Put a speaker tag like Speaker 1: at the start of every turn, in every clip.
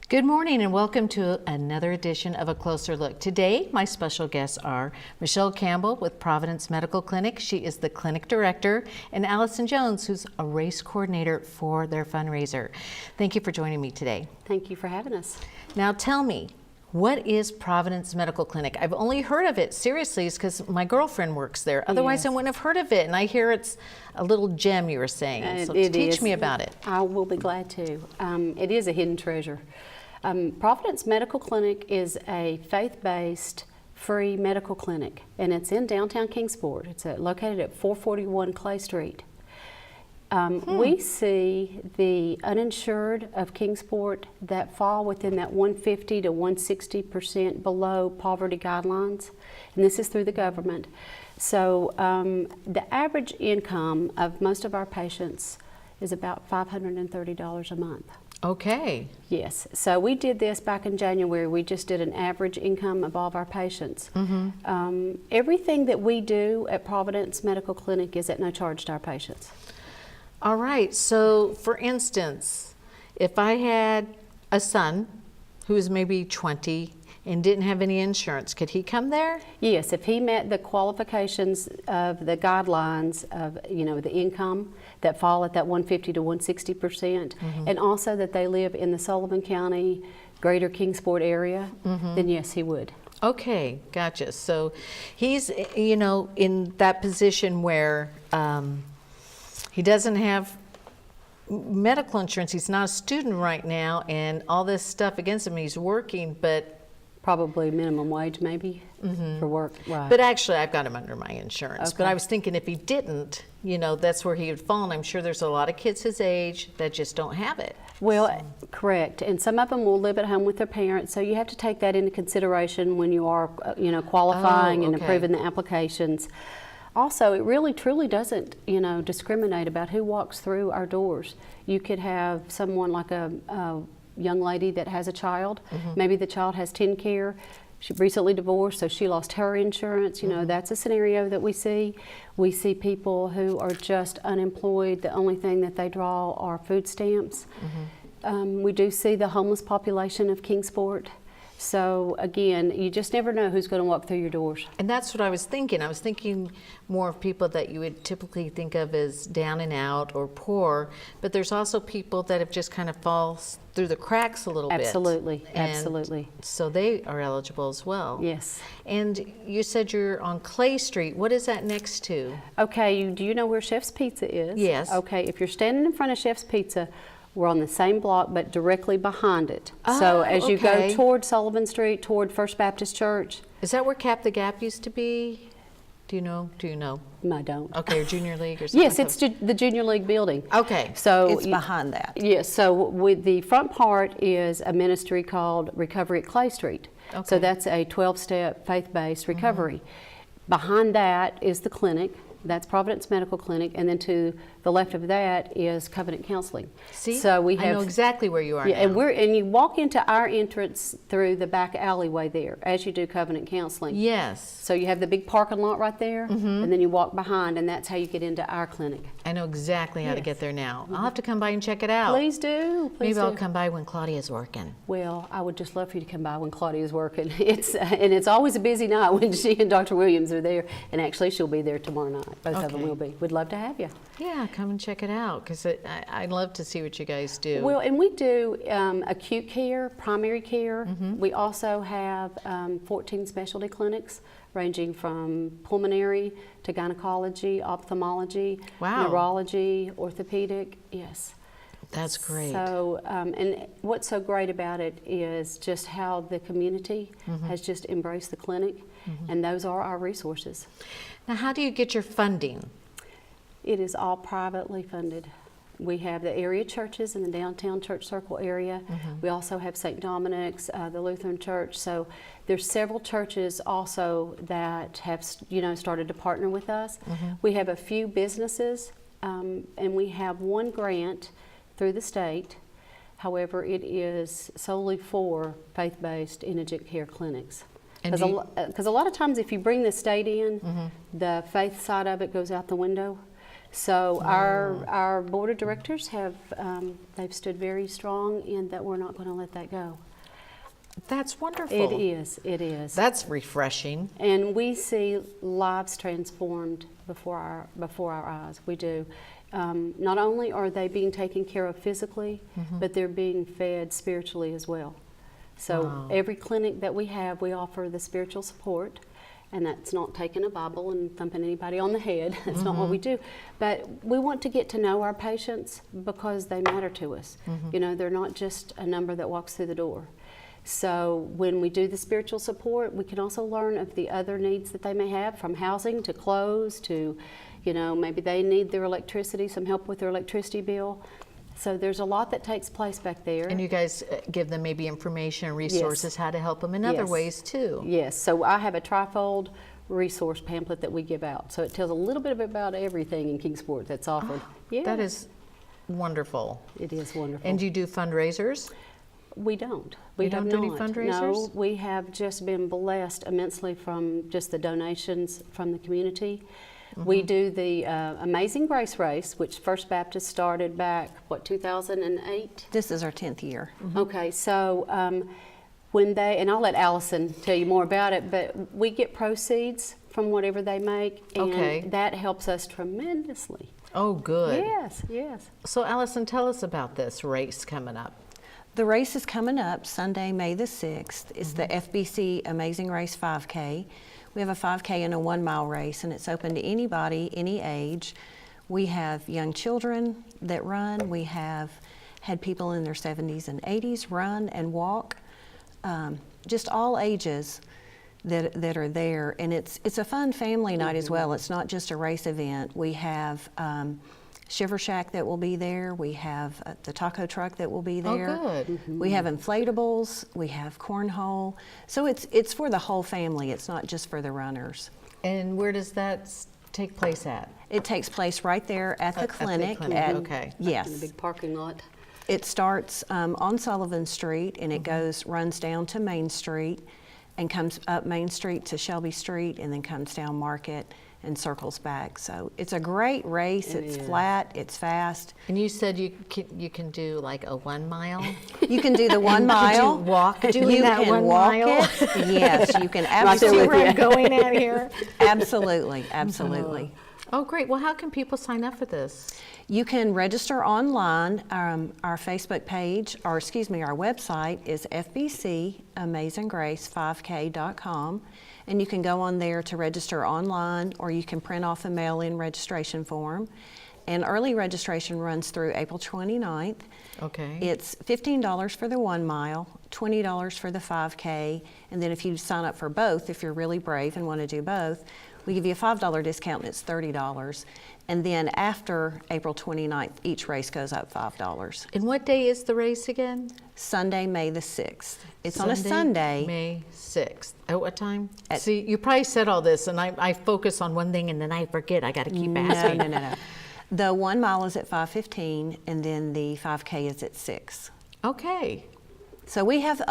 Speaker 1: Good morning and welcome to another edition of A Closer Look. Today, my special guests are Michelle Campbell with Providence Medical Clinic. She is the clinic director, and Allison Jones, who's a race coordinator for their fundraiser. Thank you for joining me today.
Speaker 2: Thank you for having us.
Speaker 1: Now tell me, what is Providence Medical Clinic? I've only heard of it, seriously, because my girlfriend works there. Otherwise, I wouldn't have heard of it, and I hear it's a little gem you were saying. So teach me about it.
Speaker 2: I will be glad to. It is a hidden treasure. Providence Medical Clinic is a faith-based free medical clinic, and it's in downtown Kingsport. It's located at 441 Clay Street. We see the uninsured of Kingsport that fall within that 150 to 160% below poverty guidelines, and this is through the government. So the average income of most of our patients is about $530 a month.
Speaker 1: Okay.
Speaker 2: Yes. So we did this back in January. We just did an average income of all of our patients. Everything that we do at Providence Medical Clinic is at no charge to our patients.
Speaker 1: All right. So, for instance, if I had a son who is maybe 20 and didn't have any insurance, could he come there?
Speaker 2: Yes, if he met the qualifications of the guidelines of, the income that fall at that 150 to 160%, and also that they live in the Sullivan County, greater Kingsport area, then yes, he would.
Speaker 1: Okay, gotcha. So he's, in that position where he doesn't have medical insurance. He's not a student right now, and all this stuff against him. He's working, but
Speaker 2: probably minimum wage, maybe, for work. Right.
Speaker 1: But actually, I've got him under my insurance. Okay. But I was thinking if he didn't, that's where he would fall. And I'm sure there's a lot of kids his age that just don't have it.
Speaker 2: Well, correct. And some of them will live at home with their parents. So you have to take that into consideration when you are, qualifying and approving the applications. Also, it really truly doesn't, discriminate about who walks through our doors. You could have someone like a young lady that has a child. Maybe the child has TennCare. She recently divorced, so she lost her insurance. That's a scenario that we see. We see people who are just unemployed. The only thing that they draw are food stamps. We do see the homeless population of Kingsport. So again, you just never know who's going to walk through your doors.
Speaker 1: And that's what I was thinking. I was thinking more of people that you would typically think of as down and out or poor, but there's also people that have just kind of fall through the cracks a little bit.
Speaker 2: Absolutely.
Speaker 1: So they are eligible as well.
Speaker 2: Yes.
Speaker 1: And you said you're on Clay Street. What is that next to?
Speaker 2: Okay, do you know where Chef's Pizza is?
Speaker 1: Yes.
Speaker 2: Okay, if you're standing in front of Chef's Pizza, we're on the same block, but directly behind it. So as you go toward Sullivan Street, toward First Baptist Church.
Speaker 1: Is that where Cap the Gap used to be? Do you know?
Speaker 2: No, I don't.
Speaker 1: Okay, or Junior League or something?
Speaker 2: Yes, it's the Junior League building.
Speaker 1: Okay.
Speaker 2: So
Speaker 3: it's behind that.
Speaker 2: Yes, so with the front part is a ministry called Recovery at Clay Street. Okay. So that's a 12-step faith-based recovery. Behind that is the clinic. That's Providence Medical Clinic, and then to the left of that is Covenant Counseling.
Speaker 1: See,
Speaker 2: so we have,
Speaker 1: I know exactly where you are now.
Speaker 2: And you walk into our entrance through the back alleyway there, as you do Covenant Counseling.
Speaker 1: Yes.
Speaker 2: So you have the big parking lot right there, and then you walk behind, and that's how you get into our clinic.
Speaker 1: I know exactly how to get there now. I'll have to come by and check it out.
Speaker 2: Please do.
Speaker 1: Maybe I'll come by when Claudia's working.
Speaker 2: Well, I would just love for you to come by when Claudia's working. And it's always a busy night when she and Dr. Williams are there, and actually she'll be there tomorrow night. Both of them will be. We'd love to have you.
Speaker 1: Yeah, come and check it out, because I'd love to see what you guys do.
Speaker 2: Well, and we do acute care, primary care. We also have 14 specialty clinics ranging from pulmonary to gynecology, ophthalmology, neurology, orthopedic. Yes.
Speaker 1: That's great.
Speaker 2: So, and what's so great about it is just how the community has just embraced the clinic, and those are our resources.
Speaker 1: Now, how do you get your funding?
Speaker 2: It is all privately funded. We have the area churches in the downtown church circle area. We also have St. Dominic's, the Lutheran Church. So there's several churches also that have, started to partner with us. We have a few businesses, and we have one grant through the state. However, it is solely for faith-based indigent care clinics. Because a lot of times if you bring the state in, the faith side of it goes out the window. So our board of directors have, they've stood very strong in that we're not going to let that go.
Speaker 1: That's wonderful.
Speaker 2: It is, it is.
Speaker 1: That's refreshing.
Speaker 2: And we see lives transformed before our eyes. We do. Not only are they being taken care of physically, but they're being fed spiritually as well. So every clinic that we have, we offer the spiritual support. And that's not taking a Bible and thumping anybody on the head. That's not what we do. But we want to get to know our patients because they matter to us. You know, they're not just a number that walks through the door. So when we do the spiritual support, we can also learn of the other needs that they may have, from housing to clothes to, you know, maybe they need their electricity, some help with their electricity bill. So there's a lot that takes place back there.
Speaker 1: And you guys give them maybe information and resources how to help them in other ways too.
Speaker 2: Yes, so I have a trifold resource pamphlet that we give out. So it tells a little bit about everything in Kingsport that's offered.
Speaker 1: That is wonderful.
Speaker 2: It is wonderful.
Speaker 1: And do you do fundraisers?
Speaker 2: We don't.
Speaker 1: We don't do any fundraisers?
Speaker 2: No, we have just been blessed immensely from just the donations from the community. We do the Amazing Grace Race, which First Baptist started back, 2008?
Speaker 3: This is our 10th year.
Speaker 2: Okay, so when they, and I'll let Allison tell you more about it, but we get proceeds from whatever they make, and that helps us tremendously.
Speaker 1: Oh, good.
Speaker 2: Yes, yes.
Speaker 1: So Allison, tell us about this race coming up.
Speaker 3: The race is coming up Sunday, May the 6th. It's the FBC Amazing Race 5K. We have a 5K and a 1 mile race, and it's open to anybody, any age. We have young children that run. We have had people in their 70s and 80s run and walk. Just all ages that are there, and it's a fun family night as well. It's not just a race event. We have Shiver Shack that will be there. We have the taco truck that will be there.
Speaker 1: Oh, good.
Speaker 3: We have inflatables. We have cornhole. So it's for the whole family. It's not just for the runners.
Speaker 1: And where does that take place at?
Speaker 3: It takes place right there at the clinic.
Speaker 1: Okay.
Speaker 3: Yes.
Speaker 2: In the big parking lot.
Speaker 3: It starts on Sullivan Street, and it runs down to Main Street and comes up Main Street to Shelby Street and then comes down Market and circles back. So it's a great race. It's flat, it's fast.
Speaker 1: And you said you can do like a 1 mile?
Speaker 3: You can do the 1 mile.
Speaker 1: Could you walk doing
Speaker 3: you
Speaker 1: that
Speaker 3: can
Speaker 1: 1
Speaker 3: walk
Speaker 1: mile?
Speaker 3: It. Yes, you can
Speaker 1: See
Speaker 3: absolutely.
Speaker 1: where I'm going at here?
Speaker 3: Absolutely, absolutely.
Speaker 1: Oh, great. Well, how can people sign up for this?
Speaker 3: You can register online. Our Facebook page, or excuse me, our website is fbcamazinggrace5k.com, and you can go on there to register online, or you can print off a mail-in registration form. And early registration runs through April 29th.
Speaker 1: Okay.
Speaker 3: It's $15 for the 1 mile, $20 for the 5K, and then if you sign up for both, if you're really brave and want to do both, we give you a $5 discount and it's $30. And then after April 29th, each race goes up $5.
Speaker 1: And what day is the race again?
Speaker 3: Sunday, May the 6th. It's
Speaker 1: Sunday,
Speaker 3: on a Sunday.
Speaker 1: May 6th. At what time? See, you probably said all this, and I focus on one thing and then I forget. I got to keep asking.
Speaker 3: No. The 1 mile is at 5:15, and then the 5K is at 6.
Speaker 1: Okay.
Speaker 3: So we have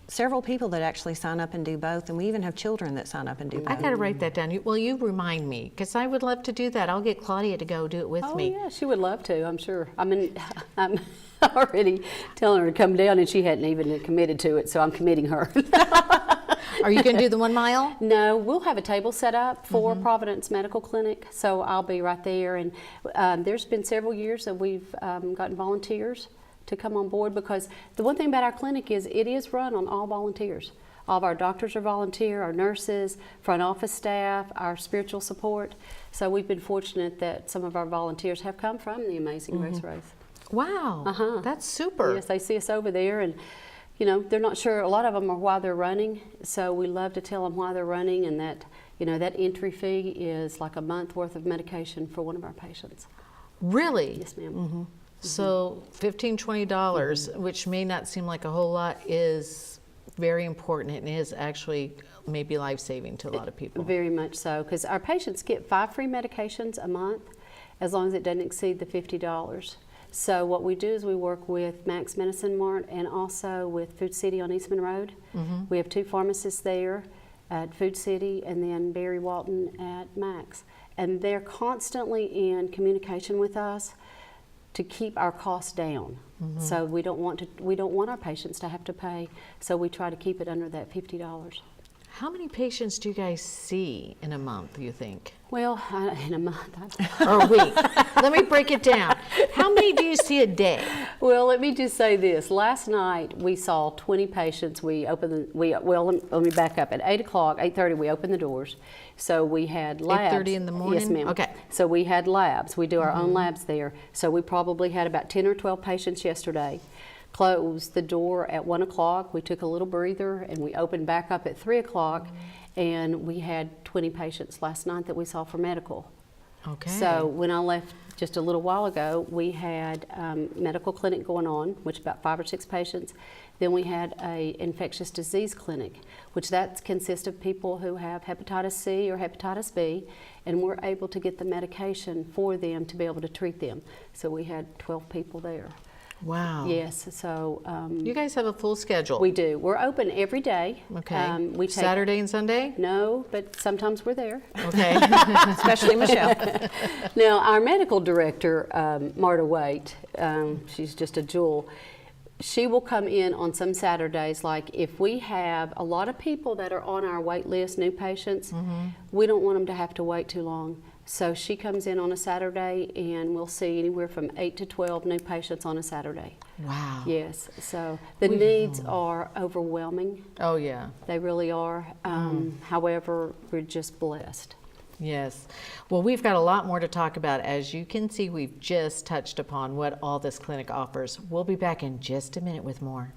Speaker 3: several people that actually sign up and do both, and we even have children that sign up and do both.
Speaker 1: I got to write that down. Well, you remind me, because I would love to do that. I'll get Claudia to go do it with me.
Speaker 2: Oh yeah, she would love to, I'm sure. I mean, I'm already telling her to come down, and she hadn't even committed to it, so I'm committing her.
Speaker 1: Are you going to do the 1 mile?
Speaker 2: No, we'll have a table set up for Providence Medical Clinic, so I'll be right there. And there's been several years that we've gotten volunteers to come on board, because the one thing about our clinic is it is run on all volunteers. All of our doctors are volunteer, our nurses, front office staff, our spiritual support. So we've been fortunate that some of our volunteers have come from the Amazing Grace Race.
Speaker 1: Wow, that's super.
Speaker 2: Yes, they see us over there, and you know, they're not sure, a lot of them are why they're running, so we love to tell them why they're running, and that, you know, that entry fee is like a month worth of medication for one of our patients.
Speaker 1: Really?
Speaker 2: Yes, ma'am.
Speaker 1: So $15, $20, which may not seem like a whole lot, is very important, and is actually maybe life-saving to a lot of people.
Speaker 2: Very much so, because our patients get 5 free medications a month, as long as it doesn't exceed the $50. So what we do is we work with Max Medicine Mart and also with Food City on Eastman Road. We have 2 pharmacists there at Food City, and then Barry Walton at Max. and they're constantly in communication with us to keep our costs down. So we don't want our patients to have to pay, so we try to keep it under that $50.
Speaker 1: How many patients do you guys see in a month, you think?
Speaker 2: Well, in a month.
Speaker 1: Or a week? Let me break it down. How many do you see a day?
Speaker 2: Well, let me just say this. Last night we saw 20 patients. Let me back up. At 8 o'clock, 8:30, we opened the doors. So we had labs.
Speaker 1: 8:30 in the morning?
Speaker 2: Yes, ma'am.
Speaker 1: Okay.
Speaker 2: So we had labs. We do our own labs there. So we probably had about 10 or 12 patients yesterday. Closed the door at 1 o'clock. We took a little breather and we opened back up at 3 o'clock. And we had 20 patients last night that we saw for medical.
Speaker 1: Okay.
Speaker 2: So when I left just a little while ago, we had medical clinic going on, which about 5 or 6 patients. Then we had a infectious disease clinic, which that consists of people who have hepatitis C or hepatitis B, and we're able to get the medication for them to be able to treat them. So we had 12 people there.
Speaker 1: Wow.
Speaker 2: Yes, so
Speaker 1: You guys have a full schedule.
Speaker 2: we do. We're open every day.
Speaker 1: Okay.
Speaker 2: We take,
Speaker 1: Saturday and Sunday?
Speaker 2: No, but sometimes we're there.
Speaker 1: Okay.
Speaker 3: Especially Michelle.
Speaker 2: Now, our medical director, Marta Waite, she's just a jewel. She will come in on some Saturdays, like if we have a lot of people that are on our wait list, new patients, we don't want them to have to wait too long. So she comes in on a Saturday and we'll see anywhere from 8 to 12 new patients on a Saturday.
Speaker 1: Wow.
Speaker 2: Yes, so the needs are overwhelming.
Speaker 1: Oh, yeah.
Speaker 2: They really are. However, we're just blessed.
Speaker 1: Yes. Well, we've got a lot more to talk about. As you can see, we've just touched upon what all this clinic offers. We'll be back in just a minute with more.